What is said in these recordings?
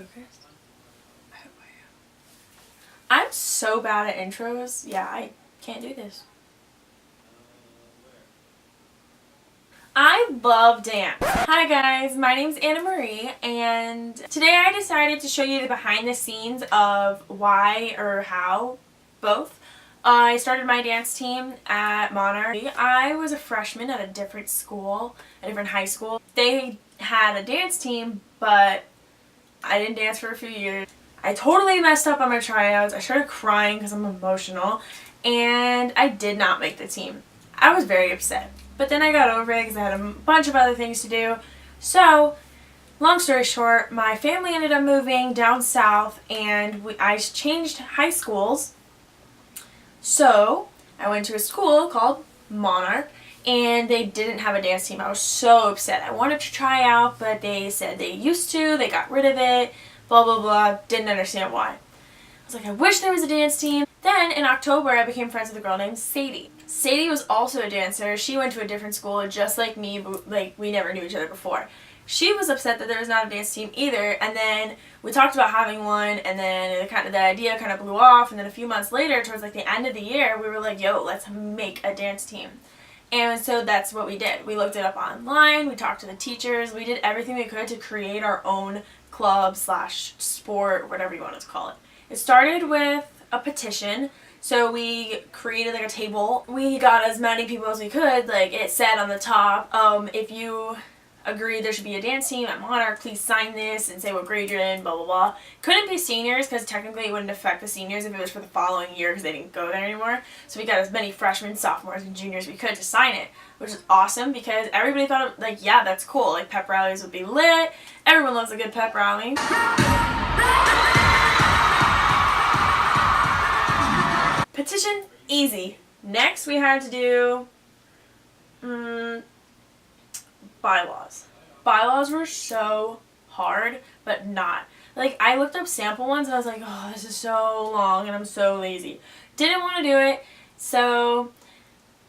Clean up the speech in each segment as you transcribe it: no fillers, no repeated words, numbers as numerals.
focused? I hope I am. I'm so bad at intros. Yeah, I can't do this. I love dance. Hi guys, my name's Anna Marie, and today I decided to show you the behind the scenes of why or how, both. I started my dance team at Monarch. I was a freshman at a different school, a different high school. They had a dance team, but I didn't dance for a few years. I totally messed up on my tryouts. I started crying because I'm emotional, and I did not make the team. I was very upset. But then I got over it because I had a bunch of other things to do. So, long story short, my family ended up moving down south, and I changed high schools. So, I went to a school called Monarch, and they didn't have a dance team. I was so upset. I wanted to try out, but they said they used to, they got rid of it, blah blah blah, didn't understand why. I was like, I wish there was a dance team. Then, in October, I became friends with a girl named Sadie. Sadie was also a dancer. She went to a different school just like me, but like we never knew each other before. She was upset that there was not a dance team either, and then we talked about having one, and then the idea kind of blew off, and then a few months later, towards like the end of the year, we were like, yo, let's make a dance team. And so that's what we did. We looked it up online, we talked to the teachers, we did everything we could to create our own club / sport, whatever you want to call it. It started with a petition. So we created like a table. We got as many people as we could. Like it said on the top, if you agree there should be a dance team at Monarch, please sign this and say what grade you're in, blah blah blah. Couldn't be seniors because technically it wouldn't affect the seniors if it was for the following year because they didn't go there anymore. So we got as many freshmen, sophomores, and juniors as we could to sign it, which is awesome because everybody thought, like, yeah, that's cool. Like pep rallies would be lit. Everyone loves a good pep rally. Petition, easy. Next we had to do bylaws. Bylaws were so hard, but not. Like, I looked up sample ones and I was like, oh, this is so long and I'm so lazy. Didn't want to do it, so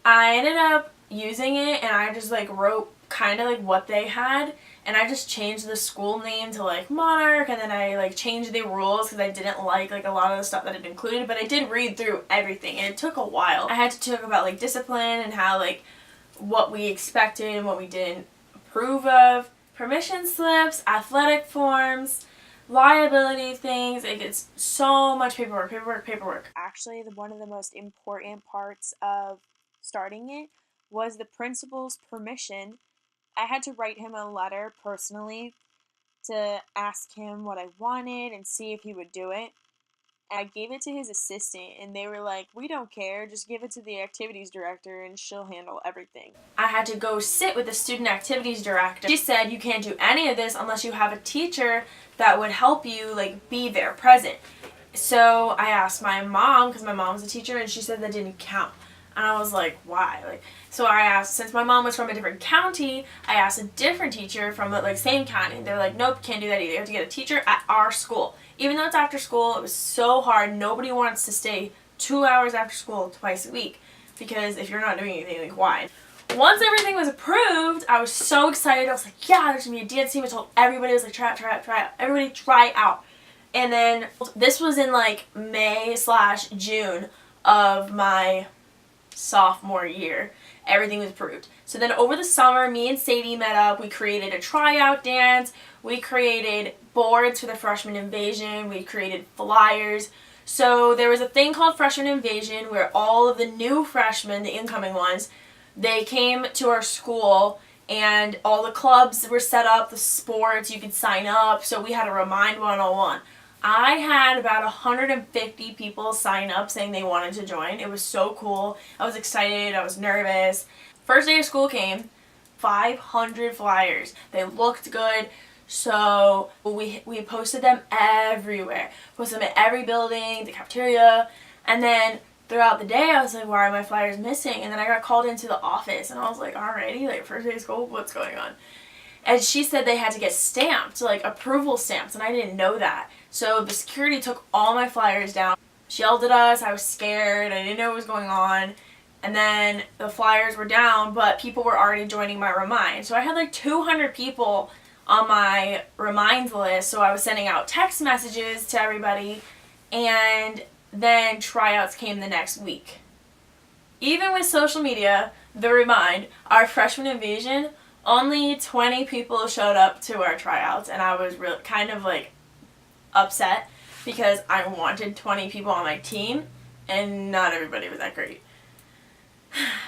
I ended up using it and I just like wrote kind of like what they had, and I just changed the school name to like Monarch, and then I like changed the rules because I didn't like a lot of the stuff that it included, but I did read through everything and it took a while. I had to talk about like discipline and how like what we expected and what we didn't approve of, permission slips, athletic forms, liability things. Like it's so much paperwork. Actually, one of the most important parts of starting it was the principal's permission. I had to write him a letter personally to ask him what I wanted and see if he would do it. I gave it to his assistant and they were like, we don't care, just give it to the activities director and she'll handle everything. I had to go sit with the student activities director. She said you can't do any of this unless you have a teacher that would help you like be there present. So I asked my mom, because my mom's a teacher, and she said that didn't count. And I was like, why? So I asked, since my mom was from a different county, I asked a different teacher from the same county. They're like, nope, can't do that either. You have to get a teacher at our school. Even though it's after school, it was so hard. Nobody wants to stay 2 hours after school twice a week. Because if you're not doing anything, like, why? Once everything was approved, I was so excited. I was like, yeah, there's going to be a dance team. I told everybody, I was like, try out. Everybody try out. And then this was in like May / June of my sophomore year. Everything was approved. So then over the summer, me and Sadie met up. We created a tryout dance. We created boards for the freshman invasion. We created flyers. So there was a thing called freshman invasion where all of the new freshmen, the incoming ones, they came to our school and all the clubs were set up, the sports, you could sign up. So we had a Remind 101. I had about 150 people sign up saying they wanted to join. It was so cool. I was excited. I was nervous. First day of school came, 500 flyers. They looked good. So we posted them everywhere. Posted them at every building, the cafeteria. And then throughout the day, I was like, why are my flyers missing? And then I got called into the office and I was like, alrighty, like first day of school, what's going on? And she said they had to get stamped, like approval stamps, and I didn't know that. So the security took all my flyers down. She yelled at us, I was scared, I didn't know what was going on. And then the flyers were down, but people were already joining my Remind. So I had like 200 people on my reminds list, so I was sending out text messages to everybody, and then tryouts came the next week. Even with social media, the remind, our freshman invasion, only 20 people showed up to our tryouts, and I was really kind of like upset because I wanted 20 people on my team, and not everybody was that great.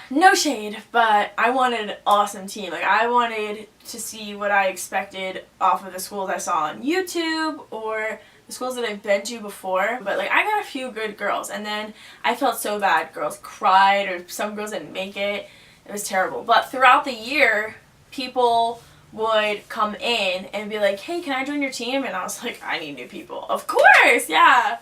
No shade, but I wanted an awesome team. Like, I wanted to see what I expected off of the schools I saw on YouTube or the schools that I've been to before. But like, I got a few good girls, and then I felt so bad. Girls cried, or some girls didn't make it. It was terrible. But throughout the year, people would come in and be like, hey, can I join your team? And I was like, I need new people. Of course, yeah.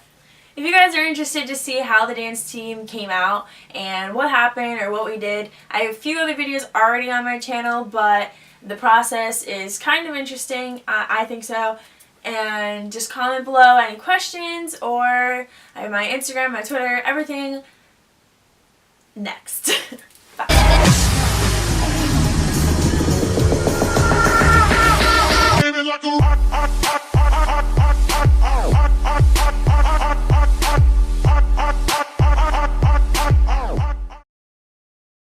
If you guys are interested to see how the dance team came out and what happened or what we did, I have a few other videos already on my channel, but the process is kind of interesting. I think so. And just comment below any questions, or I have my Instagram, my Twitter, everything next. Bye.